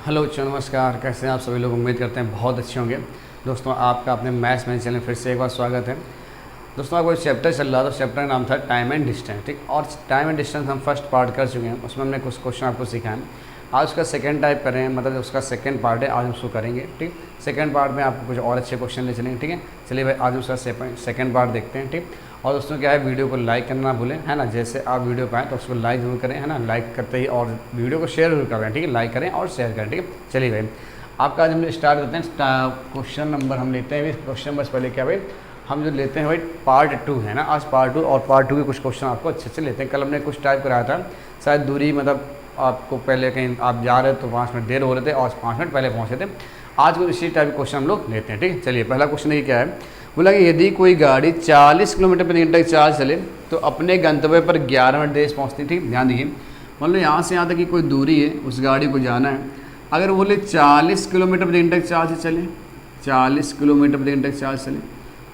Hello बच्चों, नमस्कार। कैसे हैं आप सभी लोग? उम्मीद करते हैं बहुत अच्छे होंगे। दोस्तों, आपका अपने मैथ्स मैन चैनल फिर से एक बार स्वागत है। दोस्तों, आपको चैप्टर चल रहा था, चैप्टर का नाम था टाइम एंड डिस्टेंस, ठीक। और टाइम एंड डिस्टेंस हम फर्स्ट पार्ट कर चुके हैं, उसमें हमने कुछ क्वेश्चन आपको सिखाए। आज उसका सेकंड टाइप कर रहे हैं, मतलब उसका सेकंड पार्ट है, आज हम उसको करेंगे, ठीक। सेकंड पार्ट में आपको कुछ और अच्छे क्वेश्चन ले चलेंगे, ठीक है। चलिए भाई, आज उसका सेकंड पार्ट देखते हैं, ठीक। और दोस्तों क्या है, वीडियो को लाइक करना ना भूलें, है ना। जैसे आप वीडियो पाएँ तो उसको लाइक जरूर करें, है ना। लाइक करते ही और वीडियो को शेयर जरूर करें, ठीक है। लाइक करें और शेयर करें, ठीक है। चलिए भाई, आपका आज हम स्टार्ट करते हैं। क्वेश्चन नंबर हम लेते हैं, क्वेश्चन नंबर से पहले क्या भाई, हम जो लेते हैं भाई पार्ट 2 है ना। आज पार्ट 2 और पार्ट 2 के कुछ क्वेश्चन आपको अच्छे से लेते हैं। कल हमने कुछ टाइप कराया था, शायद दूरी, मतलब आपको पहले कहीं आप जा रहे तो 5 मिनट देर हो रहे थे और 5 मिनट पहले पहुँचे थे। आज कुछ इसी टाइप के क्वेश्चन हम लोग लेते हैं, ठीक है। चलिए, पहला क्वेश्चन ये क्या है, बोला कि यदि कोई गाड़ी 40 किलोमीटर प्रति घंटे की चाल चले तो अपने गंतव्य पर 11 मिनट देर से पहुँचती है, ठीक। ध्यान दीजिए, मतलब यहाँ से यहाँ तक की कोई दूरी है, उस गाड़ी को जाना है। अगर बोले 40 किलोमीटर प्रति घंटे की चाल से चले, 40 किलोमीटर प्रति घंटे की चाल चले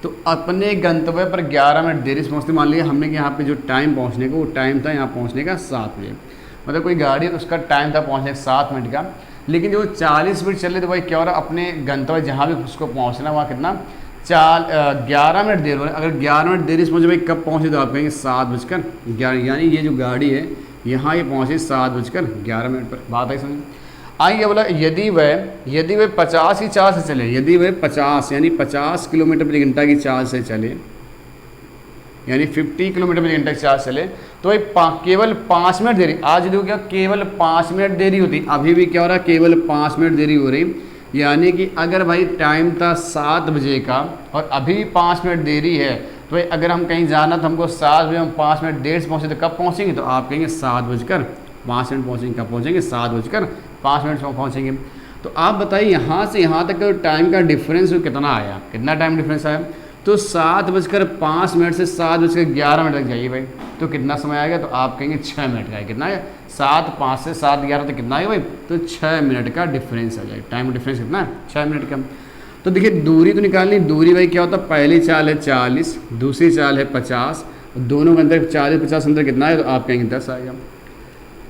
तो अपने गंतव्य पर 11 मिनट देरी से पहुँचते। मान लिया हमने कि यहाँ पे जो टाइम पहुँचने का, वो टाइम था यहाँ पहुँचने का 7 बजे, मतलब कोई गाड़ी है उसका टाइम था पहुँचने 7 मिनट का, लेकिन जो 40 मिनट चले तो भाई क्या हो रहा, अपने गंतव्य जहाँ भी उसको पहुँचना वहाँ कितना 11 मिनट देर हो रहा है। अगर 11 मिनट देरी से पहुँचे भाई, कब पहुँचे तो आप कहेंगे 7:11, यानी ये जो गाड़ी है यहाँ ये पहुँचे 7:11 पर। बात आई समझ? आइए, बोला यदि वह 50 की चाल से चले, यदि वह 50 यानी 50 किलोमीटर प्रति घंटा की चाल से चले, यानी 50 किलोमीटर प्रति घंटा की चाल चले तो भाई केवल 5 मिनट देरी। आज देखो क्या, केवल 5 मिनट देरी होती, अभी भी क्या हो रहा है, केवल 5 मिनट देरी हो रही। यानी कि अगर भाई टाइम था 7 बजे का और अभी भी 5 मिनट देरी है, तो भाई अगर हम कहीं जाना तो हमको 7 बजे, हम 5 मिनट देर से पहुँचे तो कब पहुँचेंगे, तो आप कहेंगे 7:05 पहुँचेंगे। कब पहुँचेंगे? 7:05 में पहुँचेंगे। तो आप बताइए यहाँ से यहाँ तक का टाइम का डिफरेंस कितना आया, कितना टाइम डिफरेंस आया? तो 7:05 से 7:11 तक जाइए भाई, तो कितना समय आएगा, तो आप कहेंगे 6 मिनट का है। कितना है? 7:05 से 7:11 तक कितना आएगा भाई, तो 6 मिनट का डिफरेंस आ जाएगा। टाइम डिफरेंस कितना है? 6 मिनट का। तो देखिए, दूरी तो निकालनी, दूरी भाई क्या होता है, पहली चाल है 40, दूसरी चाल है 50, दोनों के अंदर 40-50 अंदर कितना है, तो आप कहेंगे 10 आएगा।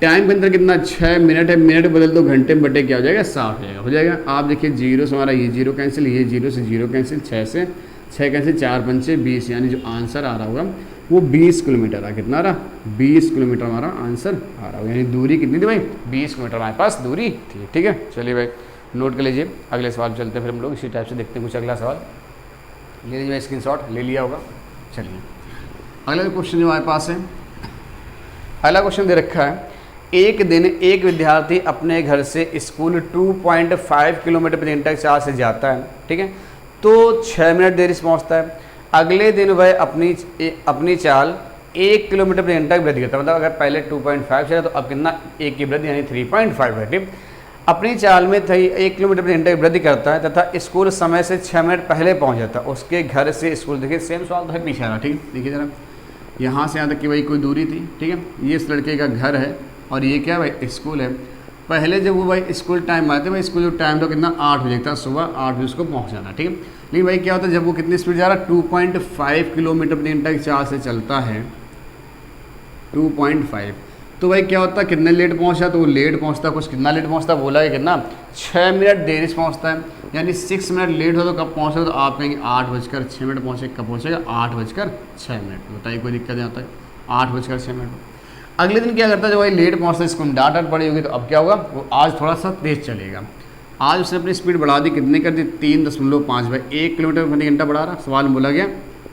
टाइम के अंदर कितना 6 मिनट है, मिनट बदल दो घंटे में बटे क्या हो जाएगा, 60 हो जाएगा। आप देखिए, जीरो से हमारा ये जीरो कैंसिल, ये जीरो से जीरो कैंसिल, 6 से 6 कैंसिल, 4×5 = 20, यानी जो आंसर आ रहा होगा वो 20 किलोमीटर आ। कितना आ रहा? 20 किलोमीटर हमारा आंसर आ रहा होगा। यानी दूरी कितनी थी भाई? 20 किलोमीटर हमारे पास दूरी थी, ठीक है। चलिए भाई, नोट कर लीजिए। अगले सवाल चलते हैं, फिर हम लोग इसी टाइप से देखते हैं। कुछ अगला सवाल ले लीजिए, स्क्रीनशॉट ले लिया होगा। चलिए, अगला क्वेश्चन जो हमारे पास है, अगला क्वेश्चन दे रखा है, एक दिन एक विद्यार्थी अपने घर से स्कूल 2.5 किलोमीटर प्रति घंटा की चाल से जाता है, ठीक है, तो 6 मिनट देरी से पहुंचता है। अगले दिन वह अपनी चाल 1 किलोमीटर प्रति घंटा की वृद्धि करता है, मतलब अगर पहले 2.5 चला तो अब कितना, 1 की वृद्धि यानी 3.5 है, ठीक। अपनी चाल में 1 किलोमीटर प्रति घंटा की वृद्धि करता है तथा स्कूल समय से 6 मिनट पहले पहुंच जाता है। उसके घर से स्कूल, देखिए सेम सवाल तो है पीछे आ रहा, ठीक। देखिए जरा, यहाँ से यहाँ तक की भाई कोई दूरी थी, ठीक है। ये इस लड़के का घर है और ये क्या भाई, स्कूल है। पहले जब वो भाई स्कूल टाइम आते भाई, स्कूल जो टाइम था कितना, 8 बजे था, सुबह 8 बजे उसको पहुँचाना, ठीक है। लेकिन भाई क्या होता है, जब वो कितनी स्पीड जा रहा है, 2.5 किलोमीटर प्रति घंटा की चाल से चलता है, 2.5, तो भाई क्या होता है, कितने लेट पहुंचा, तो वो लेट पहुंचता, कुछ कितना लेट पहुंचता, बोला है कितना, 6 मिनट देरी से पहुंचता है। यानी 6 मिनट लेट हो तो कब पहुंचेगा, तो आप कहेंगे 8:06 पहुंचेगा। कब पहुंचेगा? 8:06। बताइए, कोई दिक्कत नहीं आता है, 8:06। अगले दिन क्या करता है, जब भाई लेट पहुंचता है, इसको डांट पड़ी होगी, तो अब क्या होगा, वो आज थोड़ा सा तेज़ चलेगा। आज उसने अपनी स्पीड बढ़ा दी, कितनी कर दी, 3.5 भाई, 1 किलोमीटर प्रति घंटा बढ़ा रहा। सवाल में बोला गया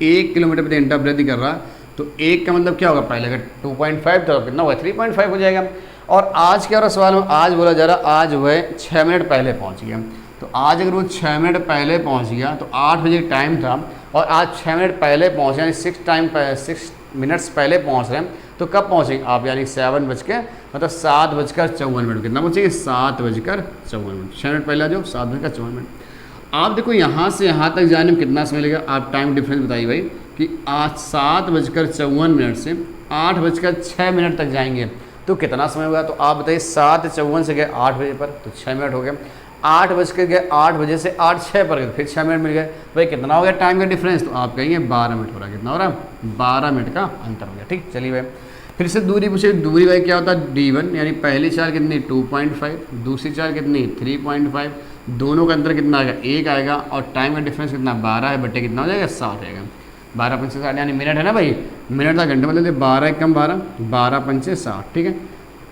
1 किलोमीटर प्रति घंटा वृद्धि कर रहा, तो 1 का मतलब क्या होगा, पहले अगर 2.5 तो कितना होगा, 3.5 हो जाएगा। और आज क्या हो रहा सवाल में, आज बोला जा रहा आज वह 6 मिनट पहले पहुंच गया। तो आज अगर वो 6 मिनट पहले पहुंच गया, तो 8 बजे टाइम था और आज 6 मिनट पहले पहुँच गया, यानी 6 मिनट्स पहले पहुँच रहे हैं, तो कब पहुँचेंगे आप, यानी 7:54। कितना पहुँचेंगे, 7:54। 6 मिनट पहले आ जाओ, 7:54। आप देखो, यहाँ से यहाँ तक जाने में कितना समय लगेगा, आप टाइम डिफरेंस बताइए भाई, कि आज 7:54 से 8:06 तक जाएंगे तो कितना समय होगा। तो आप बताइए, 7:54 से गए 8 बजे पर, तो 6 मिनट हो गए। 8 बज के गए 8 बजे से 8:06 पर गए, फिर 6 मिनट मिल गए, भाई कितना हो गया टाइम का डिफरेंस, तो आप कहेंगे 12 मिनट हो रहा है। कितना हो रहा है? 12 मिनट का अंतर हो गया, ठीक। चलिए भाई, फिर से दूरी पूछे, दूरी भाई क्या होता है d1, यानी पहली चाल कितनी 2.5, दूसरी चाल कितनी 3.5, दोनों का अंतर कितना आएगा 1 आएगा, और टाइम का डिफरेंस कितना 12 है, बटे कितना हो जाएगा 60 आएगा। 12 पंचे 60 यानी मिनट है ना भाई, मिनट का घंटे मतलब 12 एकम 12, 12 पंचे 60, ठीक है।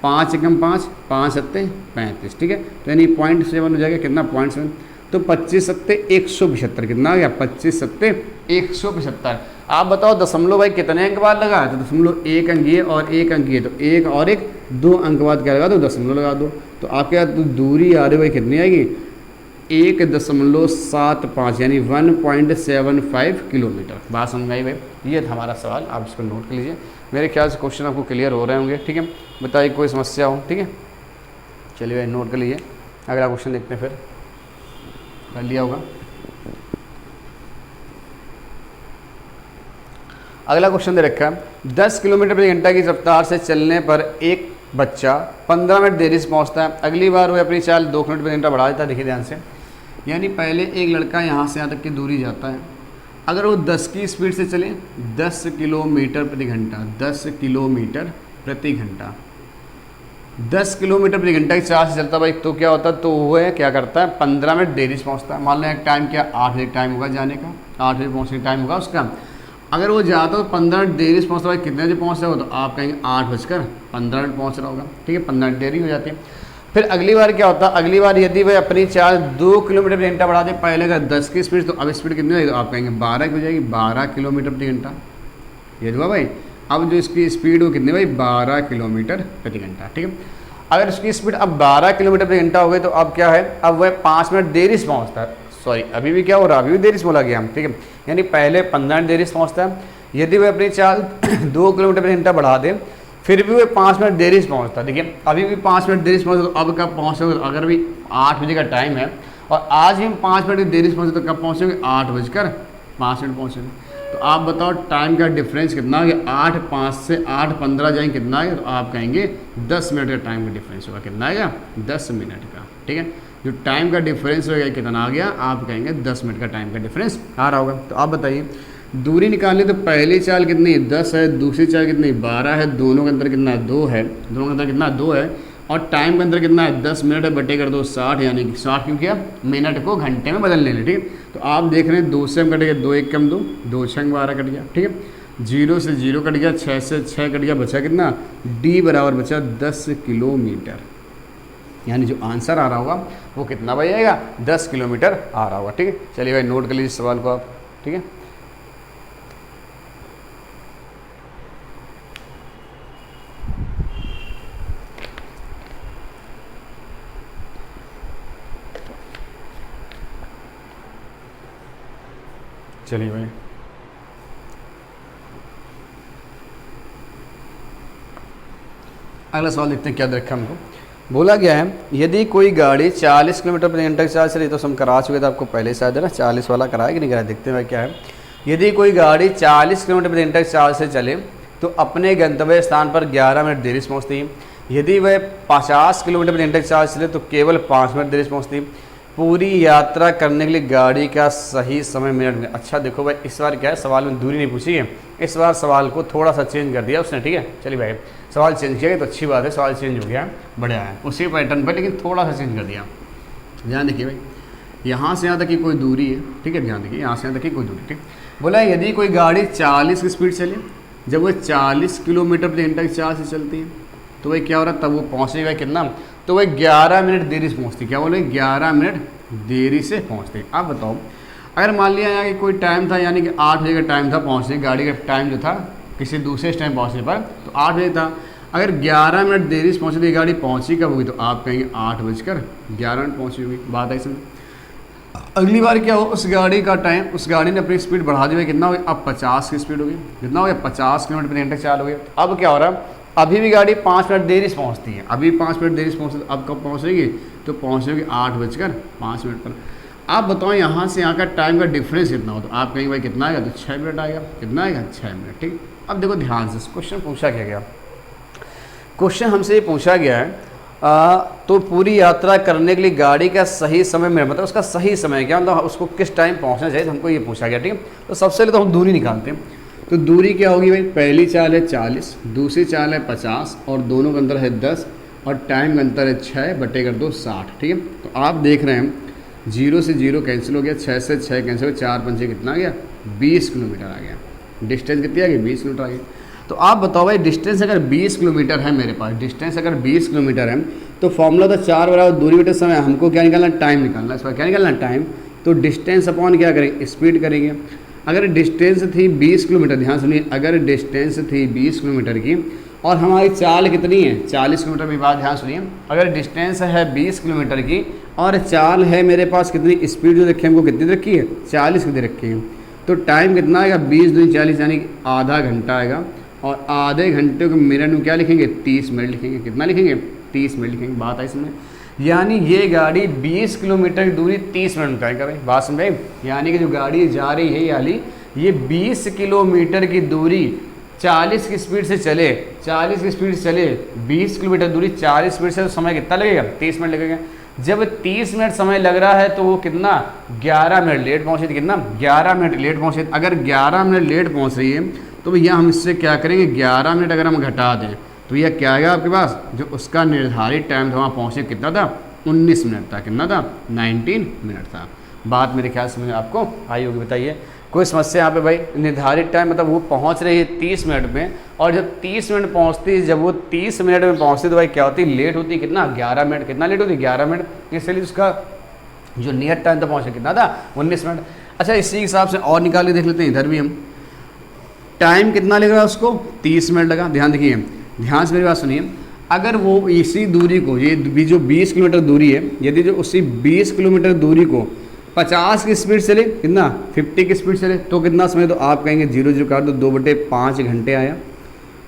5 एकम 5, 5 सत्ते 35, ठीक है। तो यानी 0.7 हो जाएगा कितना 0.7, तो 25 सत्ते 175, कितना आ गया 25 सत्ते 175। आप बताओ दशमलव भाई कितने अंक बाद लगा, तो दशमलव 1 अंक ये और 1 अंक ये, तो 1 और 1 2 अंक बाद क्या लगा दो, दशमलव लगा दो। तो आपके यहाँ तो दूरी आ रही भाई कितनी आएगी 1.75 यानी 1.75 किलोमीटर। बात समझ आई भाई, ये था हमारा सवाल, आप इसको नोट कर लीजिए। मेरे ख्याल से क्वेश्चन आपको क्लियर हो रहे होंगे, ठीक है। बताइए कोई समस्या हो, ठीक है। चलिए भाई नोट कर लीजिए, अगला क्वेश्चन देखते हैं, फिर कर लिया होगा। अगला क्वेश्चन दे रखा है 10 किलोमीटर प्रति घंटा की रफ्तार से चलने पर एक बच्चा 15 मिनट देरी से पहुंचता है, अगली बार वो अपनी चाल 2 किलोमीटर प्रति घंटा बढ़ा देता है। देखिए ध्यान से, यानी पहले एक लड़का यहाँ से यहाँ तक की दूरी जाता है, अगर वो 10 की स्पीड से चले, 10 किलोमीटर प्रति घंटा, 10 किलोमीटर प्रति घंटा, 10 किलोमीटर प्रति घंटा की चाल से चलता भाई, तो क्या होता है, तो वो क्या करता है 15 मिनट देरी से पहुँचता है। मान लो एक टाइम क्या 8 बजे टाइम होगा जाने का, 8 बजे पहुँचने का टाइम होगा उसका। अगर वो जाता तो 15 मिनट देरी से पहुँचता है, कितने बजे पहुँच रहा होगा, तो आप कहेंगे 8:15 पहुँच रहा होगा, ठीक है। 15 मिनट देरी हो जाती है। फिर अगली बार क्या होता है, अगली बार यदि वह अपनी चाल 2 किलोमीटर प्रति घंटा बढ़ा दे, पहले अगर 10 की स्पीड, तो अब स्पीड कितनी होगी, तो आप कहेंगे 12 की हो जाएगी, 12 किलोमीटर प्रति घंटा। ये हुआ भाई, अब जो इसकी स्पीड हो कितनी भाई 12 किलोमीटर प्रति घंटा, ठीक है। अगर इसकी स्पीड अब 12 किलोमीटर प्रति घंटा हो गई, तो अब क्या है, अब वह 5 मिनट देरी से पहुँचता है। सॉरी, अभी भी क्या हो रहा है, अभी भी देरी से बोला गया हम, ठीक है। यानी पहले 15 मिनट देरी से पहुँचता है, यदि वह अपनी चाल 2 किलोमीटर प्रति घंटा बढ़ा दे, फिर भी वो 5 मिनट देरी से पहुँचता है। देखिए अभी भी 5 मिनट देरी से पहुँचता, तो अब कब पहुँचोगे, तो अगर भी 8 बजे का टाइम है और आज भी हम 5 मिनट देरी से पहुँचे, तो कब पहुँचोगे 8:05 पहुँचोगे। तो आप बताओ टाइम का डिफरेंस कितना है, 8:05 से 8:15 जाएंगे, कितना आएगा, तो आप कहेंगे 10 मिनट का टाइम का डिफरेंस होगा, कितना आएगा 10 मिनट का, ठीक है। जो टाइम का डिफरेंस होगा कितना आ गया, आप कहेंगे 10 मिनट का टाइम का डिफरेंस आ रहा होगा। तो आप बताइए दूरी निकालनी, तो पहली चाल कितनी 10 है, दूसरी चाल कितनी 12 है, दोनों के अंदर कितना 2 है, दोनों के अंदर कितना 2 है, और टाइम के अंदर कितना है 10 मिनट है, बटे कर दो 60, यानी कि 60 क्योंकि अब मिनट को घंटे में बदल लेंगे, ठीक है। तो आप देख रहे हैं 2 से हम कट गया, 2 1 कम 2, 2 6 12 कट गया, ठीक है। 0 से 0 कट गया, 6 से 6 कट गया, बचा कितना d बराबर बचा 10 किलोमीटर। यानी जो आंसर आ रहा होगा वो कितना भाई आएगा 10 किलोमीटर आ रहा होगा, ठीक है। चलिए भाई नोट कर लीजिए सवाल को आप, ठीक है। चलिए भाई अगला सवाल देखते हैं क्या देखा हमको। बोला गया है यदि कोई गाड़ी 40 किलोमीटर प्रति घंटा की चाल चली, तो हम करा चुके थे आपको पहले शायद है ना, 40 वाला कराया कि नहीं कराया, देखते हैं क्या है। यदि कोई गाड़ी 40 किलोमीटर प्रति घंटा की चाल से चले, तो अपने गंतव्य स्थान पर 11 मिनट देरी से पहुँचती है। यदि वह 50 किलोमीटर प्रति घंटा की चाल से चले, तो केवल 5 मिनट देरी से पहुँचती है। पूरी यात्रा करने के लिए गाड़ी का सही समय मिनट में। अच्छा देखो भाई, इस बार क्या है, सवाल में दूरी नहीं पूछी है, इस बार सवाल को थोड़ा सा चेंज कर दिया उसने, ठीक है। चलिए भाई सवाल चेंज किया तो अच्छी बात है, सवाल चेंज हो गया, बढ़िया है, उसी पैटर्न पर लेकिन थोड़ा सा चेंज कर दिया। ध्यान देखिए भाई, यहाँ से यहाँ तक की कोई दूरी है, ठीक है, ध्यान देखिए यहाँ से यहाँ तक की कोई दूरी, ठीक। बोला यदि कोई गाड़ी 40 की स्पीड चले, जब वो 40 किलोमीटर प्रति घंटा की चाल से चलती है, तो वही क्या हो रहा है, तब वो पहुँचेगा कितना, तो वह 11 मिनट देरी से पहुँचती। क्या बोले 11 मिनट देरी से पहुँचते। आप बताओ अगर मान लिया यहाँ कि कोई टाइम था, यानी कि 8 बजे का टाइम था पहुँचने, गाड़ी का टाइम जो था किसी दूसरे टाइम पहुँचने पर, तो 8 बजे था, अगर 11 मिनट देरी से पहुँची, तो गाड़ी पहुँची कब होगी, तो आप कहेंगे 8:11 पहुँची होगी। बात है समझ। अगली बार क्या हो, उस गाड़ी का टाइम, उस गाड़ी ने अपनी स्पीड बढ़ा दी है, कितना हो गया, अब 50 की स्पीड हो गई, कितना हो गया 50 किलोमीटर प्रति घंटा चाल हो गया। अब क्या हो रहा है, अभी भी गाड़ी 5 मिनट देरी से पहुँचती है, अभी 5 मिनट देरी से पहुँचती है, अब कब पहुँचेगी, तो पहुँचेगी 8:05 पर। आप बताओ यहाँ से यहाँ का टाइम का डिफरेंस कितना हो, तो आप कहेंगे भाई कितना आएगा, तो 6 मिनट आएगा, कितना आएगा 6 मिनट, ठीक। अब देखो ध्यान से क्वेश्चन पूछा क्या गया, क्वेश्चन हमसे ये पूछा गया है तो पूरी यात्रा करने के लिए गाड़ी का सही समय में, मतलब उसका सही समय क्या, मतलब उसको किस टाइम पहुंचना चाहिए, तो हमको ये पूछा गया, ठीक है। तो सबसे पहले तो हम दूरी निकालते हैं। तो दूरी क्या होगी भाई, पहली चाल है 40, दूसरी चाल है 50 और दोनों का अंतर है 10 और टाइम का अंतर है 6 बटे कर दो 60। ठीक है, तो आप देख रहे हैं 0 से 0 कैंसिल हो गया, 6 से 6 कैंसिल हो गया, 4 पंचे कितना आ गया, 20 किलोमीटर आ गया। डिस्टेंस कितनी आ गई, 20 किलोमीटर आ गई। तो आप बताओ भाई डिस्टेंस अगर 20 किलोमीटर है मेरे पास, डिस्टेंस अगर 20 किलोमीटर है तो फॉर्मूला था 4 बराबर दूरी बटे समय, हमको क्या निकालना, टाइम निकालना। इस बार क्या निकालना, टाइम। तो डिस्टेंस अपॉन क्या करेंगे, स्पीड करेंगे। अगर डिस्टेंस थी 20 किलोमीटर, ध्यान सुनिए, अगर डिस्टेंस थी 20 किलोमीटर की और हमारी चाल कितनी है, 40 किलोमीटर की बात ध्यान सुनिए। अगर डिस्टेंस है 20 किलोमीटर की और चाल है मेरे पास कितनी, स्पीड जो रखी है हमको कितनी रखी है, 40 की रखी है, तो टाइम कितना आएगा, 20 दूनी 40 यानी आधा घंटा आएगा। और आधे घंटे को मिनट में क्या लिखेंगे, 30 मिनट लिखेंगे। कितना लिखेंगे, 30 मिनट लिखेंगे। बात आई समझ, यानी ये गाड़ी 20 किलोमीटर की दूरी 30 मिनट में तय करे। बात समझे, यानी कि जो गाड़ी जा रही है याली ये 20 किलोमीटर की दूरी 40 की स्पीड से चले, 40 की स्पीड से चले 20 किलोमीटर दूरी 40 स्पीड से, तो समय कितना लगेगा, 30 मिनट लगेगा। जब 30 मिनट समय लग रहा है तो वो कितना, 11 मिनट लेट पहुँचे थी। कितना, 11 मिनट लेट पहुँचे। अगर 11 मिनट लेट पहुँच रही है तो भैया हम इससे क्या करेंगे, 11 मिनट अगर हम घटा दें तो भैया क्या आएगा आपके पास, जो उसका निर्धारित टाइम था वहाँ पहुँचे कितना था, 19 मिनट था। कितना था, 19 मिनट था। बात मेरे ख्याल से आपको आई होगी। बताइए कोई समस्या यहाँ पे भाई, निर्धारित टाइम मतलब वो पहुँच रही है 30 मिनट में, और जब 30 मिनट पहुँचती, जब वो 30 मिनट में पहुँचती तो भाई क्या होती, लेट होती कितना, 11 मिनट। कितना लेट होती, 11 मिनट। इसलिए उसका जो नियत टाइम था पहुँचे कितना था, 19 मिनट। अच्छा इसी हिसाब से और निकाल के देख लेते हैं, इधर भी हम टाइम कितना लग रहा है उसको, 30 मिनट लगा। ध्यान देखिए, ध्यान से मेरी बात सुनिए, अगर वो इसी दूरी को, ये जो 20 किलोमीटर दूरी है, यदि जो उसी 20 किलोमीटर दूरी को 50 की स्पीड चले, कितना, 50 की स्पीड चले, तो कितना समय, तो आप कहेंगे 0 0 काट दो, 2/5 घंटे आया।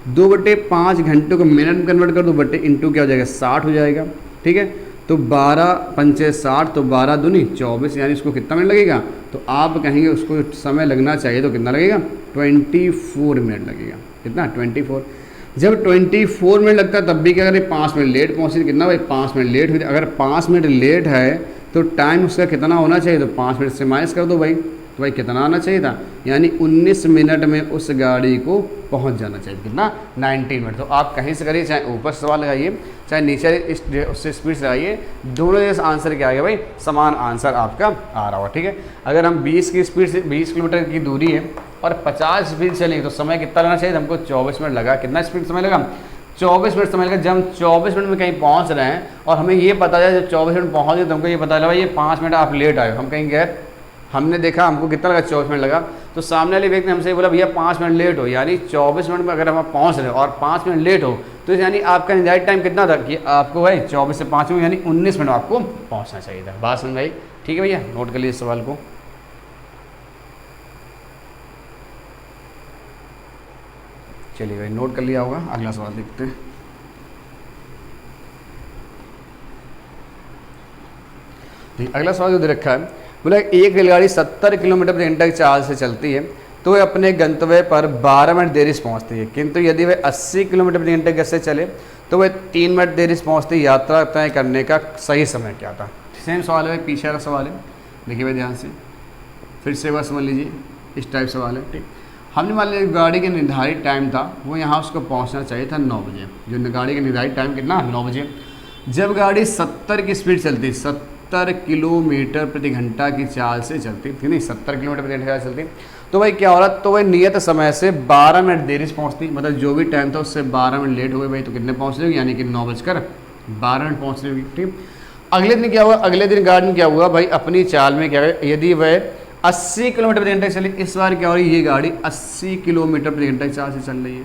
2/5 घंटे को मिनट में कन्वर्ट कर दो, बटे इंटू क्या हो जाएगा, 60 हो जाएगा। ठीक है, तो 12 पंचे 60, तो 12 दूनी 24, यानी इसको कितना मिनट लगेगा, तो आप कहेंगे उसको समय लगना चाहिए तो कितना लगेगा, 24 मिनट लगेगा। कितना, 24। जब 24 मिनट लगता है तब भी क्या करें, 5 मिनट लेट पहुँचे, कितना भाई, 5 मिनट लेट हुई। अगर 5 मिनट लेट है तो टाइम उसका कितना होना चाहिए, तो 5 मिनट से माइनस कर दो भाई, तो भाई कितना आना चाहिए था, यानी 19 मिनट में उस गाड़ी को पहुंच जाना चाहिए। कितना, 19 मिनट। तो आप कहीं से करिए, चाहे ऊपर से सवाल लगाइए चाहे नीचे उससे स्पीड से लगाइए, दोनों जैसे आंसर क्या आ गया भाई, समान आंसर आपका आ रहा होगा। ठीक है, अगर हम 20 की स्पीड से, 20 किलोमीटर की दूरी है और 50 स्पीड चलेंगे तो समय कितना लगना चाहिए, हमको 24 मिनट लगा। कितना स्पीड समय लगा, 24 मिनट समय लगा। जब हम 24 मिनट में कहीं पहुंच रहे हैं और हमें ये पता है जब 24 मिनट पहुंचे तो हमको ये पता लगा ये 5 मिनट आप लेट आए, हम कहेंगे यार हमने देखा हमको कितना लगा, 24 मिनट लगा, तो सामने वाले व्यक्ति ने हमसे बोला भैया 5 मिनट लेट हो, यानी 24 मिनट में अगर हम पहुंच रहे हो और 5 मिनट लेट हो तो यानी आपका निर्धारित टाइम कितना था कि आपको भाई 24 से 5 मिनट यानी 19 मिनट आपको पहुंचना चाहिए था। बात समझ आई, ठीक है भैया, नोट कर लीजिए इस सवाल को। चलिए भाई नोट कर लिया होगा, अगला सवाल देखते हैं। अगला सवाल जो दे रखा है, बोला एक रेलगाड़ी 70 किलोमीटर प्रति घंटा की चाल से चलती है तो वह अपने गंतव्य पर 12 मिनट देरी से पहुंचती है, किंतु यदि वह 80 किलोमीटर प्रति घंटे से चले तो वह 3 मिनट देरी से पहुंचती है। यात्रा तय करने का सही समय क्या था। सेम सवाल है, पीछे वाला सवाल है, देखिए भाई ध्यान से, फिर से बात समझ लीजिए, इस टाइप सवाल है। ठीक, हमने मान लिया गाड़ी का निर्धारित टाइम था वो यहाँ उसको पहुँचना चाहिए था 9 बजे। जो गाड़ी का निर्धारित टाइम कितना, 9 बजे। जब गाड़ी 70 की स्पीड चलती, 70 किलोमीटर प्रति घंटा की चाल से चलती, ठीक नहीं, 70 किलोमीटर प्रति घंटा चलती, तो भाई क्या हो रहा, तो वह नियत समय से 12 मिनट देरी से पहुँचती, मतलब जो भी टाइम था उससे 12 मिनट लेट हो गए भाई, तो कितने पहुँच रही होगी, यानी कि 9:12 मिनट पहुँच रही होगी। ठीक, अगले दिन क्या हुआ, अगले दिन गाड़ी में क्या हुआ भाई, अपनी चाल में क्या है, यदि वह 80 किलोमीटर प्रति घंटे चली, इस बार क्या हो रही है, ये गाड़ी 80 किलोमीटर प्रति घंटे की चाल से चल रही है।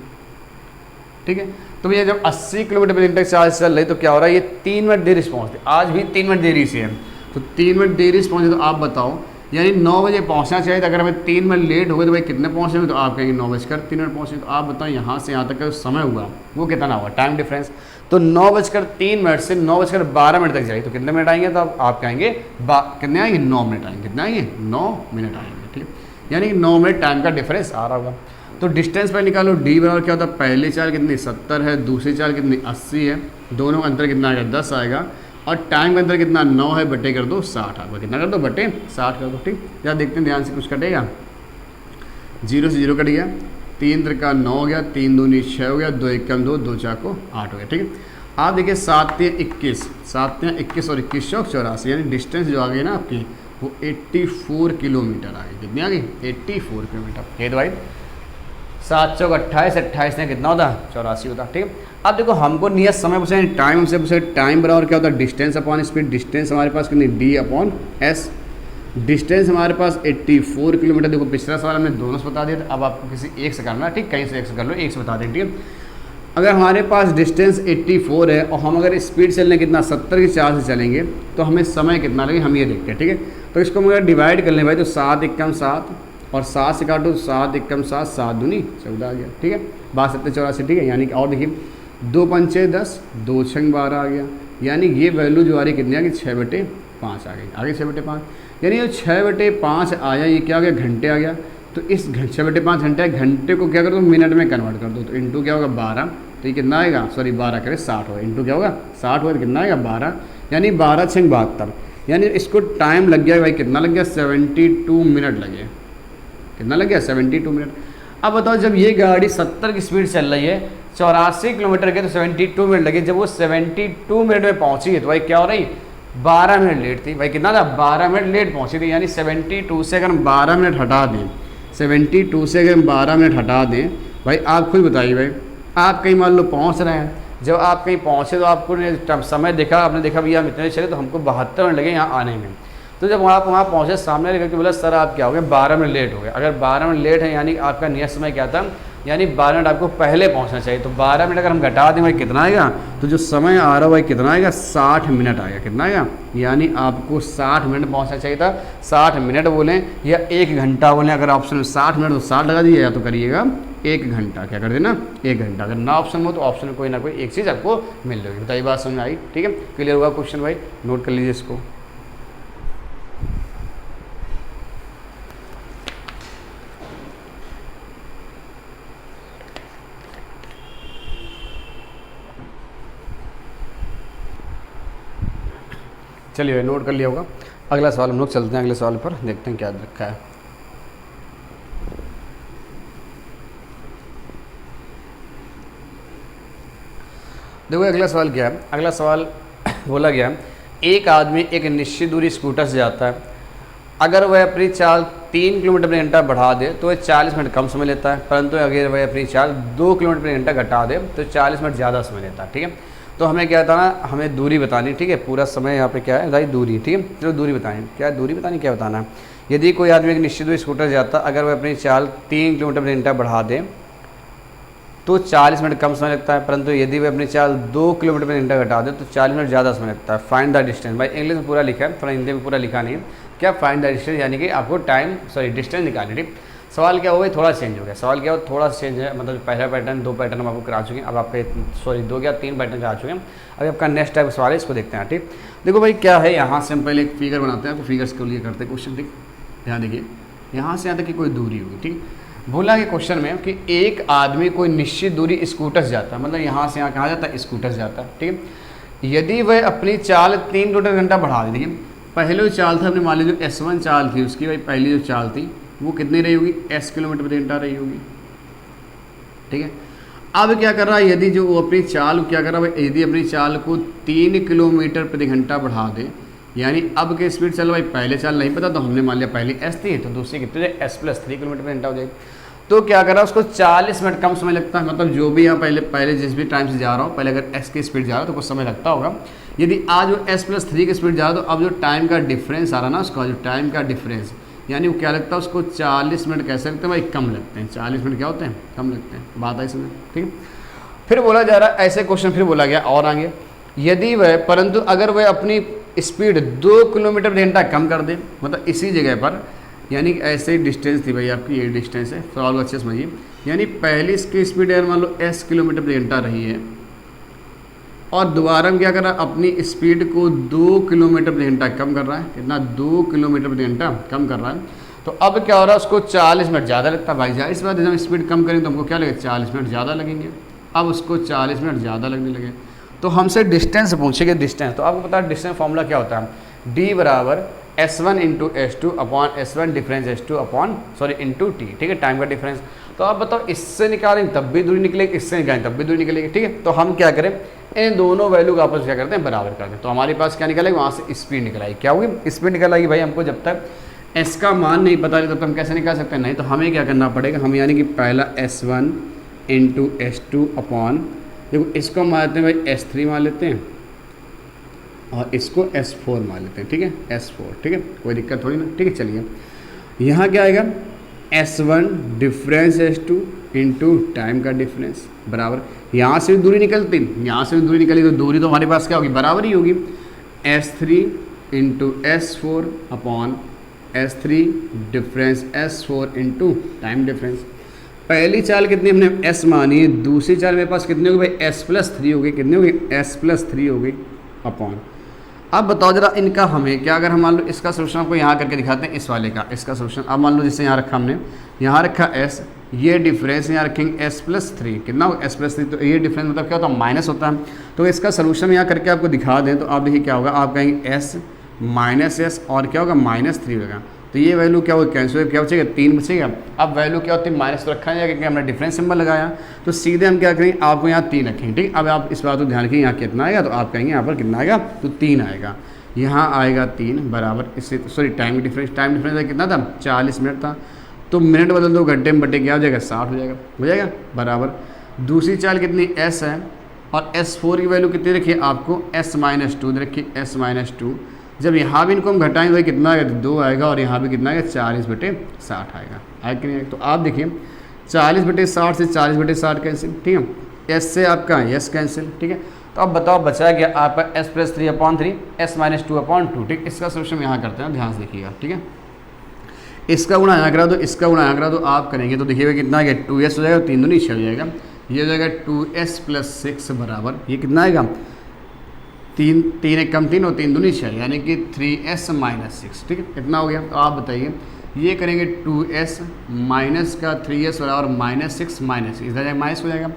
ठीक है, तो भैया जब 80 किलोमीटर प्रति घंटे की चाल से चल रही तो क्या हो रहा है, ये 3 मिनट देरी से पहुँचती, आज भी 3 मिनट देरी से है, तो 3 मिनट देरी से पहुँचे, तो आप बताओ यानी 9 बजे पहुँचना चाहिए था, अगर हमें 3 मिनट लेट हो गए तो भाई कितने पहुँचेंगे, तो आप कहेंगे 9:03 पहुँचे, तो आप बताओ यहाँ से यहाँ तक का समय हुआ वो कितना हुआ, टाइम डिफरेंस, तो 9:03 से 9:12 तक जाएगी, तो कितने मिनट आएंगे, तो आप कहेंगे कितने आएंगे, 9 मिनट आएंगे, कितने आएंगे, 9 मिनट आएंगे। ठीक, यानी कि 9 मिनट टाइम का डिफरेंस आ रहा होगा। तो डिस्टेंस पर निकालो, डी बराबर क्या होता है, पहली चाल कितनी 70 है, दूसरी चाल कितनी 80 है, दोनों का अंतर कितना आएगा 10 आएगा, और टाइम का अंतर कितना 9 है, बटे कर दो 60 आपका, कितना कर दो, बटे 60 कर दो। ठीक, या देखते हैं ध्यान से, कुछ कटेगा, 0 से 0 कट गया, 3 त्रिका 9 हो गया, 3 दूनी 6 हो गया, 2 एकम 2, 2 चार को 8 हो गया। ठीक है, आप देखिए 7 तियां 21, 7 तियां 21 और 21 चौक 84, यानी डिस्टेंस जो आ गई ना आपकी वो 84 किलोमीटर आ गई। कितनी आ गई? 84 किलोमीटर। ये तो भाई 7 चौक 28, 28 ने कितना होता? 84 होता। ठीक है, अब देखो हमको नियत समय पूछा, टाइम हमसे पूछा, टाइम बराबर क्या होता है? Distance upon speed. डिस्टेंस हमारे पास कितनी? D upon S. डिस्टेंस हमारे पास 84 किलोमीटर। देखो पिछला सवाल हमने दोनों से बता दिया था, अब आपको किसी एक से करना है। ठीक, कहीं से एक से कर लो, एक से बता दें। ठीक है, अगर हमारे पास डिस्टेंस 84 है और हम अगर स्पीड चलने कितना 70 की 4 से चलेंगे तो हमें समय कितना लगे हम ये देखते हैं। ठीक है, तो इसको हम अगर डिवाइड कर लें भाई तो 7 एकम 7 और 7 से काटो 7 एकम 7, 7 दूनी 14 आ गया। ठीक है, 62 84। ठीक है, यानी कि और देखिए 2 पंचे 10, 2 छंग 12 आ गया, यानी ये वैल्यू जो आ रही कितनी आ गई? 6/5 आ गई। आगे 6/5, यानी ये 6/5 आया, ये क्या आ गया? घंटे आ गया। तो इस 6/5 घंटे, घंटे को क्या कर दो? मिनट में कन्वर्ट कर दो, तो इंटू क्या होगा? 12। तो ये कितना आएगा? सॉरी 12 करें 60 होगा, इंटू क्या होगा? 60 होगा, तो कितना आएगा? 12, यानी 12 छंग 72, यानी इसको टाइम लग गया भाई, कितना लग गया? 72 मिनट लगे। कितना लग गया? 72 मिनट। अब बताओ जब ये गाड़ी 70 की स्पीड चल रही है, 84 किलोमीटर के, तो 72 मिनट लगे। जब वो 72 मिनट में पहुंची है तो भाई क्या हो रही? 12 मिनट लेट थी। भाई कितना था? 12 मिनट लेट पहुंची थी, यानी 72 से अगर हम 12 मिनट हटा दें, 72 से अगर हम 12 मिनट हटा दें, भाई आप खुद बताइए भाई, आप कहीं मान लो पहुंच रहे हैं, जब आप कहीं पहुंचे तो आपको समय देखा, आपने देखा भैया हम इतने चले तो हमको 72 मिनट लगे यहाँ आने में। तो जब आप वहाँ पहुँचे, सामने लेकर के बोला सर आप क्या हो गए? 12 मिनट लेट हो गए। अगर 12 मिनट लेट है यानी आपका नियत समय क्या था? यानी 12 मिनट आपको पहले पहुँचना चाहिए। तो 12 मिनट अगर हम घटा दें भाई कितना आएगा? तो जो समय आ रहा है भाई कितना आएगा? 60 मिनट आएगा। कितना आएगा? यानी आपको 60 मिनट पहुँचना चाहिए था। 60 मिनट बोलें या 1 घंटा बोलें, अगर ऑप्शन में 60 मिनट तो 60 लगा दीजिए, या तो करिएगा 1 घंटा। क्या कर देना? 1 घंटा। अगर ना ऑप्शन हो तो ऑप्शन में कोई ना कोई एक चीज़ आपको मिल जाएगी। बताइए बात समझ में आई? ठीक है, क्लियर हुआ क्वेश्चन भाई? नोट कर लीजिए इसको। चलिए नोट कर लिया होगा। अगला सवाल हम लोग चलते हैं, अगले सवाल पर देखते हैं क्या रखा है। देखो अगला सवाल क्या है। अगला सवाल बोला गया, एक आदमी एक निश्चित दूरी स्कूटर से जाता है, अगर वह अपनी चाल 3 किलोमीटर प्रति घंटा बढ़ा दे तो वह 40 मिनट कम समय लेता है, परंतु अगर वह अपनी चाल 2 किलोमीटर प्रति घंटा घटा दे तो 40 मिनट ज़्यादा समय लेता है। ठीक है, तो हमें क्या बताना? हमें दूरी बतानी। ठीक है, पूरा समय यहाँ पे क्या है भाई? दूरी। ठीक है, चलो दूरी बतानी। क्या दूरी बतानी? क्या बताना है? यदि कोई आदमी एक निश्चित दूरी स्कूटर जाता, अगर वह अपनी चाल 3 किलोमीटर प्रति घंटा बढ़ा दे तो 40 मिनट कम समय लगता है, परंतु यदि वह अपनी चाल 2 किलोमीटर प्रति घंटा घटा दे तो 40 मिनट ज़्यादा समय लगता है। Find the distance. भाई इंग्लिश में पूरा लिखा है, थोड़ा हिंदी में पूरा लिखा नहीं है। क्या? फाइंड द डिस्टेंस, यानी कि आपको डिस्टेंस निकालनी। ठीक, सवाल क्या हो गया? थोड़ा चेंज हो गया। सवाल क्या हो? थोड़ा चेंज है, मतलब पहला पैटर्न 2 पैटर्न हम आपको करा चुके हैं, अब आपके 2 या 3 पैटर्न करा चुके हैं। अभी आपका नेक्स्ट टाइप सवाल है, इसको देखते हैं। ठीक, देखो भाई क्या है, यहाँ से हम पहले एक फिगर बनाते हैं, आपको फिगर्स के लिए करते हैं क्वेश्चन। ठीक, ध्यान देखिए, यहाँ से यहाँ तक की कोई दूरी होगी। ठीक, बोला कि क्वेश्चन में कि एक आदमी कोई निश्चित दूरी स्कूटर से जाता है, मतलब यहाँ से यहाँ कहाँ जाता है? स्कूटर से जाता है। ठीक है, यदि वह अपनी चाल 3 किलोमीटर घंटा बढ़ा दे। देखिए पहले जो चाल था, अपने मान लीजिए जो S1 चाल थी उसकी, भाई पहली जो चाल थी वो कितनी रही होगी? S किलोमीटर प्रति घंटा रही होगी। ठीक है, अब क्या कर रहा है? यदि जो वो अपनी चाल क्या कर रहा है? यदि अपनी चाल को 3 किलोमीटर प्रति घंटा बढ़ा दे, यानी अब के स्पीड चल भाई, पहले चाल नहीं पता तो हमने मान लिया पहली S थी, तो दूसरी कितनी? S+3 किलोमीटर प्रति घंटा हो जाएगी। तो क्या कर रहा है? उसको 40 मिनट कम समय लगता है। मतलब जो भी यहाँ पहले जिस भी टाइम से जा रहा हूँ, पहले अगर S की स्पीड जा रहा है तो कुछ समय लगता होगा। यदि आज वो S+3 की स्पीड जा रहा है तो अब जो टाइम का डिफरेंस आ रहा ना, उसका जो टाइम का डिफरेंस, यानी वो क्या लगता है? उसको 40 मिनट कैसे लगते हैं भाई? कम लगते हैं। 40 मिनट क्या होते हैं? कम लगते हैं। बात आई समझ? ठीक है, फिर बोला जा रहा है ऐसे क्वेश्चन, फिर बोला गया और आगे, यदि वह परंतु अगर वह अपनी स्पीड 2 किलोमीटर प्रति घंटा कम कर दे, मतलब इसी जगह पर, यानी कि ऐसे ही डिस्टेंस थी भाई आपकी, ये डिस्टेंस है, सवाल अच्छे समझिए। यानी पहली इसकी स्पीड यार मान लो S किलोमीटर प्रति घंटा रही है, और दोबारा हम क्या कर रहा है? अपनी स्पीड को 2 किलोमीटर प्रति घंटा कम कर रहा है। कितना? 2 किलोमीटर प्रति घंटा कम कर रहा है। तो अब क्या हो रहा है? उसको 40 मिनट ज़्यादा लगता है। भाई जाहिर इस बात, जब हम स्पीड कम करेंगे तो हमको क्या लगेगा? 40 मिनट ज़्यादा लगेंगे। अब उसको 40 मिनट ज़्यादा लगने लगे, तो हमसे डिस्टेंस पूछेंगे। डिस्टेंस तो आपको पता है डिस्टेंस फॉर्मूला क्या होता है? D बराबर S1 into S2 upon S1 difference S2 upon into T। ठीक है, टाइम का डिफरेंस। तो आप बताओ इससे निकालेंगे तब भी दूरी निकलेगी, इससे निकालेंगे तब भी दूरी निकलेगी, ठीक है। तो हम क्या करें, इन दोनों वैल्यू का आपस में क्या करते हैं, बराबर करते हैं। तो हमारे पास क्या निकलेगा, वहाँ से स्पीड निकल आएगी। क्या होगी, स्पीड निकल आएगी। भाई हमको जब तक एस का मान नहीं पता तब तक हम कैसे निकाल सकते हैं, नहीं तो हमें क्या करना पड़ेगा, हम यानी कि पहला S1 इंटू S2 अपॉन, देखो इसको मान लेते हैं भाई S3 मान लेते हैं और इसको S4 मान लेते हैं, ठीक है, S4, ठीक है, कोई दिक्कत थोड़ी ना, ठीक है। चलिए यहाँ क्या आएगा, S1 difference S2 into time का डिफरेंस बराबर, यहाँ से भी दूरी निकलती, यहाँ से भी दूरी निकली तो दूरी तो हमारे पास क्या होगी, बराबर ही होगी। S3 into S4 upon S3 difference S4 into time difference. पहली चाल कितनी हमने S मानी है, दूसरी चाल मेरे पास कितनी होगी भाई, S+3 होगी, कितनी होगी, S+3 होगी अपॉन। अब बताओ जरा इनका हमें क्या, अगर हम मान लो इसका सोल्यूशन आपको यहाँ करके दिखाते हैं, इस वाले का इसका सोल्यूशन। अब मान लो जैसे यहाँ रखा हमने, यहाँ रखा S, ये डिफरेंस यहाँ रखेंगे S+3, कितना होगा S+3, तो ये डिफरेंस मतलब क्या होता है, माइनस होता है। तो इसका सोल्यूशन यहाँ करके आपको दिखा दें तो आप देखिए क्या होगा, आप कहेंगे S माइनस S और क्या होगा, -3 होगा। तो ये वैल्यू क्या होगी, कैंसिल, क्या बचेगा, 3 बचेगा। अब वैल्यू क्या होती है, माइनस तो रखा जाएगा क्योंकि हमने डिफरेंस सिंबल लगाया, तो सीधे हम क्या करेंगे, आपको यहाँ 3 रखेंगे, ठीक। अब आप इस बात को ध्यान रखिए, यहाँ कितना आएगा, तो आप कहेंगे यहाँ पर कितना आएगा, तो 3 आएगा, यहाँ आएगा 3 बराबर, इससे सॉरी टाइम डिफरेंस कितना था, 40 मिनट था, तो मिनट बदल दो, घंटे में बटे क्या हो जाएगा, 60 हो जाएगा बराबर। दूसरी चाल कितनी S है और S4 की वैल्यू कितनी रखिए, आपको S-2 रखिए, S-2। जब यहाँ भी इनको हम घटाएंगे भाई कितना आएगा, 2 आएगा, और यहाँ भी कितना आएगा, 40/60 आएगा, आएगा कि नहीं। तो आप देखिए 40/60 से 40/60 कैंसिल, ठीक है, S से आपका S कैंसिल, ठीक है। तो अब बताओ बचा गया आपका S+3/3, S-2/2, ठीक। इसका सोल्यूशन यहाँ करते हैं, ध्यान से देखिएगा, ठीक है। इसका गुणा यहाँ करा दो, इसका गुणा यहाँ करा दो, आप करेंगे तो देखिएगा कितना आएगा, 2S हो जाएगा, 3 दूनी 6 हो जाएगा, ये हो जाएगा 2S + 6 बराबर, ये कितना आएगा, 3 1 कम 3 और 3 दूनी 6, यानी कि 3S - 6, ठीक है। कितना हो गया, तो आप बताइए, ये करेंगे 2S माइनस का 3S बराबर -6 इधर जाएगा माइनस हो जाएगा,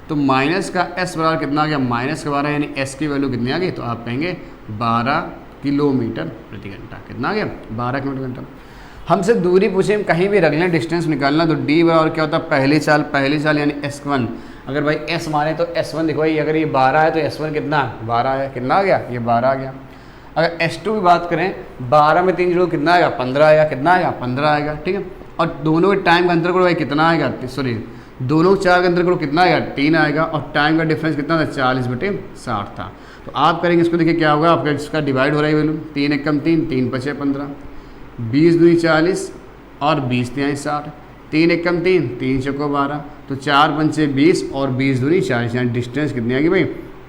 तो माइनस का S बराबर कितना आ गया, -12, यानी S की वैल्यू कितनी आ गई, तो आप कहेंगे 12 किलोमीटर प्रति घंटा। कितना आ गया, 12 किलोमीटर घंटा। हमसे दूरी पूछे, हम कहीं भी रख लें, डिस्टेंस निकालना, तो D बराबर क्या होता है, पहली चाल यानी S1। अगर भाई S माने तो S1 देखो भाई, अगर ये 12 है तो S1 कितना, 12 है, कितना आ गया, ये 12 आ गया। अगर S2 की बात करें, 12 में 3 जोड़ो कितना आएगा, 15 आएगा, कितना आएगा, 15 आएगा, ठीक है। और दोनों के टाइम का अंतर करो भाई कितना आएगा, सॉरी दोनों 4 का अंतर करो कितना आएगा, 3 आएगा, और टाइम का डिफरेंस कितना था, 40/60 था। तो आप करेंगे इसको, देखिए क्या होगा, आपका इसका डिवाइड हो रहा है वैल्यू, 3 1 कम 3, 3 5 15, 20 दूनी 40 और 20 3 60, 3 1 कम 3, 3 6 12, तो 4 5 20 और 20 दूनी 40, यानी डिस्टेंस कितनी आएगी भाई,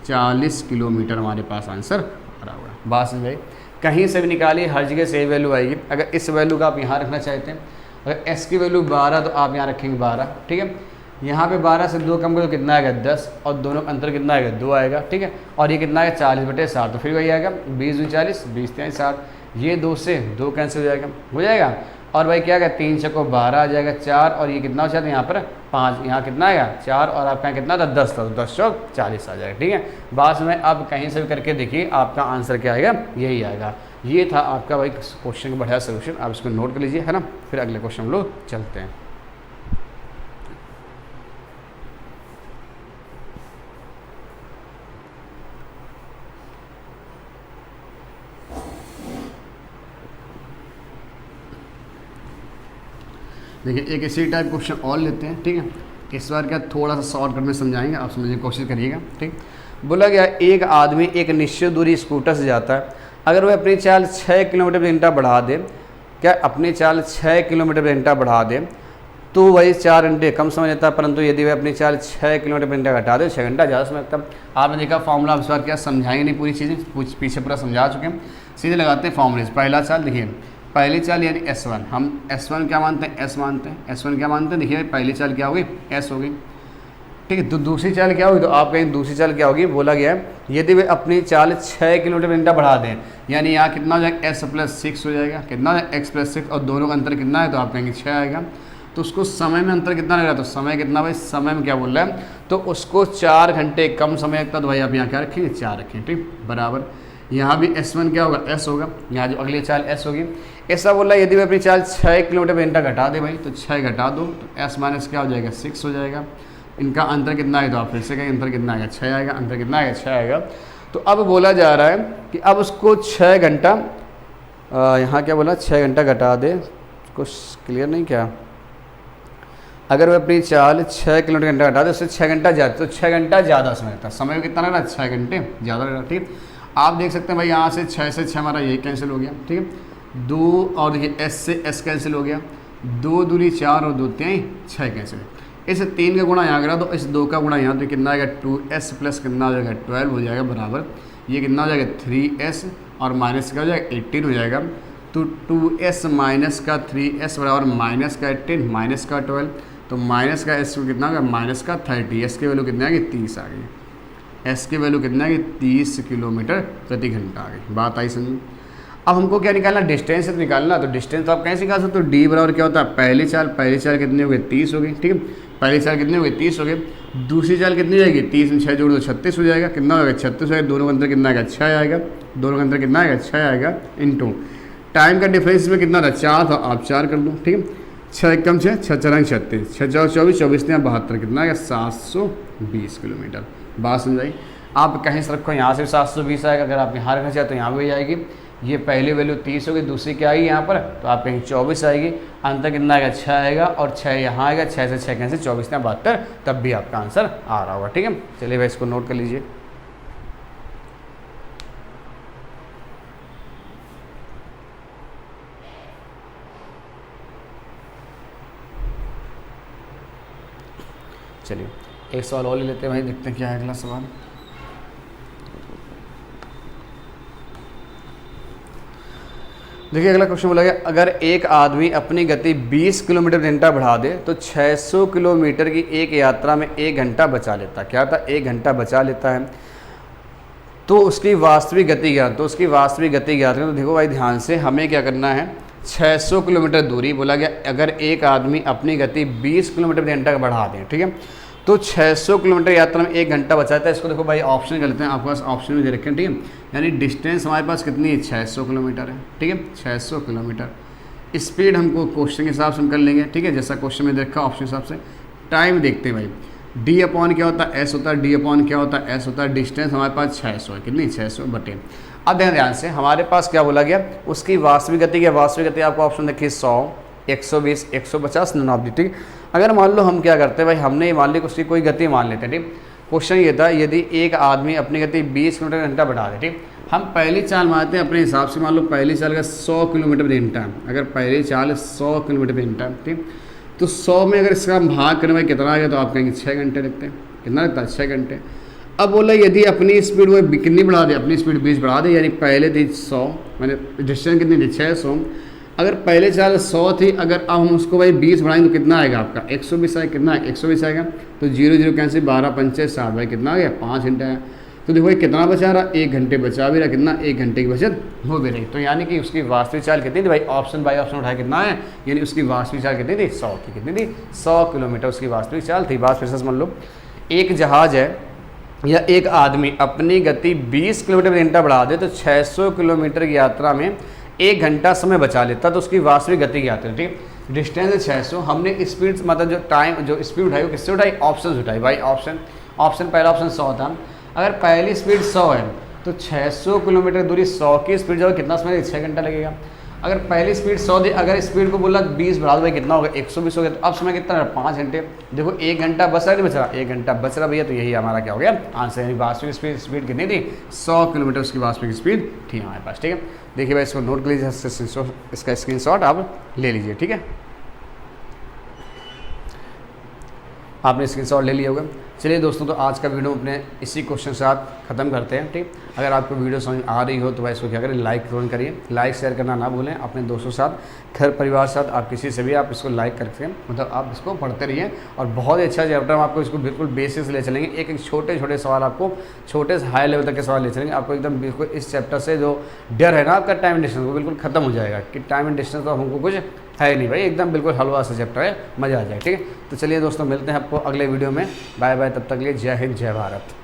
40 किलोमीटर हमारे पास आंसर आ रहा होगा। बात समझ गई, कहीं से भी निकालिए, हर जगह सेम वैल्यू आएगी। अगर इस वैल्यू का आप यहाँ रखना चाहते हैं, अगर S की वैल्यू 12 तो आप यहाँ रखेंगे 12, ठीक है। यहाँ पे 12 से 2 कम करो तो कितना आएगा, 10, और दोनों का अंतर कितना आएगा, 2 आएगा, ठीक है। और ये कितना आएगा, 40/60, तो फिर वही आएगा 20 दूनी 40, 20 3 60, ये 2 से 2 कैंसिल हो जाएगा। और भाई क्या आएगा, 3 6 12 आ जाएगा, 4, और ये कितना हो जाता है यहाँ पर 5, यहाँ कितना आएगा 4, और आपका यहाँ कितना था 10 था, तो 10 चौक 40 आ जाएगा, ठीक है। बाद में आप कहीं से भी करके देखिए, आपका आंसर क्या आएगा, यही आएगा। ये था आपका भाई क्वेश्चन का बढ़िया सोल्यूशन, आप इसको नोट कर लीजिए, है ना। फिर अगले क्वेश्चन हम लोग चलते हैं। देखिए एक इसी टाइप क्वेश्चन और लेते हैं, ठीक है। इस बार क्या थोड़ा सा शॉर्टकट में समझाएंगे, आप समझने की कोशिश करिएगा, ठीक। बोला गया एक आदमी एक निश्चित दूरी स्कूटर से जाता है, अगर वह अपनी चाल 6 किलोमीटर प्रति घंटा बढ़ा दे, क्या अपनी चाल 6 किलोमीटर प्रति घंटा बढ़ा दे तो वही 4 घंटे कम समय लेता है, परंतु यदि वह अपनी चाल 6 किलोमीटर प्रति घंटा घटा दे 6 घंटा ज़्यादा समय लगता है। आपने देखा फॉर्मूला, इस बार क्या समझाएंगे नहीं पूरी चीज़ें, पीछे पूरा समझा चुके हैं, सीधे लगाते हैं फॉर्मूले। पहला चाल देखिए, पहली चाल यानी S1, हम S1 क्या मानते हैं, S मानते हैं, S1 क्या मानते हैं, देखिए पहली चाल क्या होगी, S होगी, ठीक है। तो दूसरी चाल क्या होगी, तो आप कहेंगे दूसरी चाल क्या होगी, बोला गया है यदि वे अपनी चाल 6 किलोमीटर प्रति घंटा बढ़ा दें, यानी यहाँ कितना हो जाएगा, S+6 हो जाएगा, कितना है X+6, और दोनों का अंतर कितना है, तो आप कहेंगे 6 आएगा। तो उसको समय में अंतर कितना लग रहा है, तो समय कितना भाई, समय में क्या बोल रहा है, तो उसको 4 घंटे कम समय लगता, तो भाई आप यहाँ क्या रखेंगे, 4 रखें, ठीक बराबर। यहाँ भी S1 क्या होगा, S होगा, यहाँ जो अगली चाल S होगी। ऐसा बोला यदि मैं अपनी चाल 6 किलोमीटर पर घंटा घटा दे भाई, तो 6 घटा दो तो S माइनस क्या हो जाएगा, 6 हो जाएगा। इनका अंतर कितना आएगा, तो आप फिर से कहें अंतर कितना आएगा, 6 आएगा। अंतर कितना आएगा, 6 आएगा। तो अब बोला जा रहा है कि अब उसको 6 घंटा, यहाँ क्या बोला, 6 घंटा घटा दे, कुछ क्लियर नहीं क्या, अगर वह अपनी चाल 6 किलोमीटर घंटा घटा दे उससे 6 घंटा ज़्यादा, तो 6 घंटा ज़्यादा समय लगता है। समय कितना लग रहा है, 6 घंटे ज़्यादा लग रहा है। ठीक है, आप देख सकते हैं भाई यहाँ से 6 से 6 हमारा ये कैंसिल हो गया। ठीक है, 2 और ये S से S कैंसिल हो गया, 2 दूनी 4 और 2 3 6 कैंसिल। इस 3 का गुणा यहाँ करा तो इस 2 का गुणा यहाँ, तो कितना आएगा 2S प्लस कितना हो जाएगा 12 हो जाएगा बराबर, ये कितना हो जाएगा 3S और माइनस का हो जाएगा 18 हो जाएगा। तो 2S माइनस का 3S बराबर माइनस का 18 माइनस का 12, तो माइनस का S कितना होगा, माइनस का 30, S की वैल्यू कितनी आ गई 30 आ गई। S की वैल्यू कितना आ गई 30 किलोमीटर प्रति घंटा आ गई। बात आई समझ। अब हमको क्या निकालना, डिस्टेंस से निकालना। तो डिस्टेंस तो आप कैसे निकाल सकते हो, D बराबर क्या होता है, पहली चाल कितनी हो गई 30 हो गई। ठीक है, पहली चाल कितनी हो गई 30 हो गई, दूसरी चाल कितनी हो जाएगी, 30 में 6 जोड़ दो 36 हो जाएगा। कितना होगा 36 हो जाएगा, दोनों का अंतर कितना आएगा 6 आएगा, दोनों का अंतर कितना आएगा 6 आएगा। इनटू टाइम का डिफरेंस में कितना था 4 था, आप 4 कर दो। ठीक है, 6 कम 6 6 4 36, 6 4 24 24 ने 72, कितना आएगा 720 किलोमीटर। बात समझाई। आप कहीं से रखो, यहाँ से 720 आएगा, अगर आप यहाँ रखना चाहे तो यहाँ भी आएगी। ये पहली वैल्यू 30 होगी, दूसरी क्या आएगी यहाँ पर, तो आप कहीं 24 आएगी। अंतर कितना आएगा 6 आएगा, और 6 यहाँ आएगा, 6 से 6 कैसे 24 ने 72, तब भी आपका आंसर आ रहा होगा। ठीक है, चलिए भाई इसको नोट कर लीजिए। चलिए एक सवाल और ले लेते हैं भाई, देखते हैं क्या है अगला सवाल। देखिए अगला क्वेश्चन बोला गया, अगर एक आदमी अपनी गति 20 किलोमीटर घंटा बढ़ा दे तो 600 किलोमीटर की एक यात्रा में 1 घंटा बचा लेता। क्या था, 1 घंटा बचा लेता है। तो उसकी वास्तविक गति ज्ञात, तो उसकी वास्तविक गति ज्ञात करें। तो देखो भाई ध्यान से, हमें क्या करना है, 600 किलोमीटर दूरी बोला गया, अगर एक आदमी अपनी गति 20 किलोमीटर घंटा बढ़ा दें, ठीक है, तो 600 किलोमीटर यात्रा में 1 घंटा बचाता है। इसको देखो भाई ऑप्शन कर लेते हैं, आपके पास ऑप्शन में दे रखें। ठीक है, यानी डिस्टेंस हमारे पास कितनी है 600 किलोमीटर है। ठीक है, 600 किलोमीटर। स्पीड हमको क्वेश्चन के हिसाब से हम कर लेंगे। ठीक है, जैसा क्वेश्चन में देखा ऑप्शन के हिसाब से। टाइम देखते हैं भाई, डी अपॉन क्या होता है, एस होता है, डी अपॉन क्या होता है, एस होता है। डिस्टेंस हमारे पास 600 है, कितनी 600 बटे। अब देखें ध्यान से, हमारे पास क्या बोला गया, उसकी वास्तविक गति, क्या वास्तविक गति आपको ऑप्शन देखिए 100, 120, 150, 99। ठीक, अगर मान लो हम क्या करते हैं भाई, हमने मान ली उसकी कोई गति मान लेते हैं। ठीक, क्वेश्चन ये था, यदि एक आदमी अपनी गति 20 किलोमीटर घंटा बढ़ा दे, ठीक, हम पहली चाल मारते हैं अपने हिसाब से। मान लो पहली चाल का 100 किलोमीटर घंटा, अगर पहली चाल 100 किलोमीटर घंटा, ठीक, तो 100 में अगर इसका हम भाग करें भाई कितना आ गया, तो आप कहेंगे 6 घंटे लगते हैं। कितना लगता है 6 घंटे। अब बोला यदि अपनी स्पीड वो कितनी बढ़ा दे, अपनी स्पीड 20 बढ़ा दे, यानी पहले थी 100, मैंने डिस्टेंस कितनी थी 600, अगर पहले चाल 100 थी, अगर अब हम उसको भाई 20 बढ़ाएंगे तो कितना आएगा आपका 120 आएगा। कितना है 120 आएगा, तो 0 0 कैंसिल, 12 पंचे 7 भाई कितना आ गया 5 घंटे आया। तो देखो भाई कितना बचा रहा, 1 घंटे बचा भी रहा, कितना 1 घंटे की बचत हो भी रही। तो यानी कि उसकी वास्तविक चाल कितनी थी भाई, ऑप्शन बाई ऑप्शन उठाया कितना है, यानी उसकी वास्तविक चाल कितनी थी 100 थी। कितनी थी 100 किलोमीटर उसकी वास्तविक चाल थी। बात फिर से समझ लो, एक जहाज है या एक आदमी अपनी गति 20 किलोमीटर घंटा बढ़ा दे तो 600 किलोमीटर की यात्रा में 1 घंटा समय बचा लेता, तो उसकी वास्तविक गति क्या है। ठीक, डिस्टेंस है 600, हमने स्पीड मतलब जो टाइम जो स्पीड उठाई वो किससे उठाई, ऑप्शन उठाई भाई। ऑप्शन पहला ऑप्शन 100 था। अगर पहली स्पीड 100 है तो 600 किलोमीटर दूरी 100 की स्पीड जो है कितना समय, 6 घंटा लगेगा। अगर पहली स्पीड 100 थी, अगर स्पीड को बोला 20 बढ़ा दो भाई कितना होगा 120 हो गया, तो अब समय कितना है 5 घंटे। देखो 1 घंटा बच रहा है, नहीं बच रहा, 1 घंटा बच रहा भैया, तो यही हमारा क्या हो गया आंसर। यानी वास्तविक स्पीड कितनी थी 100 किलोमीटर उसकी वास्तविक स्पीड थी हमारे पास। ठीक है, देखिए भाई इसको नोट कर लीजिए, इसका स्क्रीनशॉट आप ले लीजिए। ठीक है, आपने स्क्रीनशॉट ले लिया होगा। चलिए दोस्तों, तो आज का वीडियो अपने इसी क्वेश्चन के साथ ख़त्म करते हैं। ठीक, अगर आपको वीडियो समझ आ रही हो तो भाई इसको क्या करें, लाइक ज़रूर करिए, लाइक शेयर करना ना भूलें अपने दोस्तों के साथ, घर परिवार के साथ, आप किसी से भी आप इसको लाइक करके मतलब आप इसको पढ़ते रहिए। और बहुत ही अच्छा चैप्टर हम आपको इसको बिल्कुल बेसिक से ले चलेंगे, एक एक छोटे छोटे सवाल आपको छोटे से हाई लेवल तक के सवाल ले चलेंगे। आपको एकदम बिल्कुल इस चैप्टर से जो डर है ना आपका टाइम एंड डिस्टेंस, वो बिल्कुल ख़त्म हो जाएगा कि टाइम एंड डिस्टेंस तो हमको कुछ है नहीं भाई, एकदम बिल्कुल हलवा सा चैप्टर है, मज़ा आ जाए। ठीक है, तो चलिए दोस्तों मिलते हैं आपको अगले वीडियो में। बाय बाय, तब तक के लिए जय हिंद जय भारत।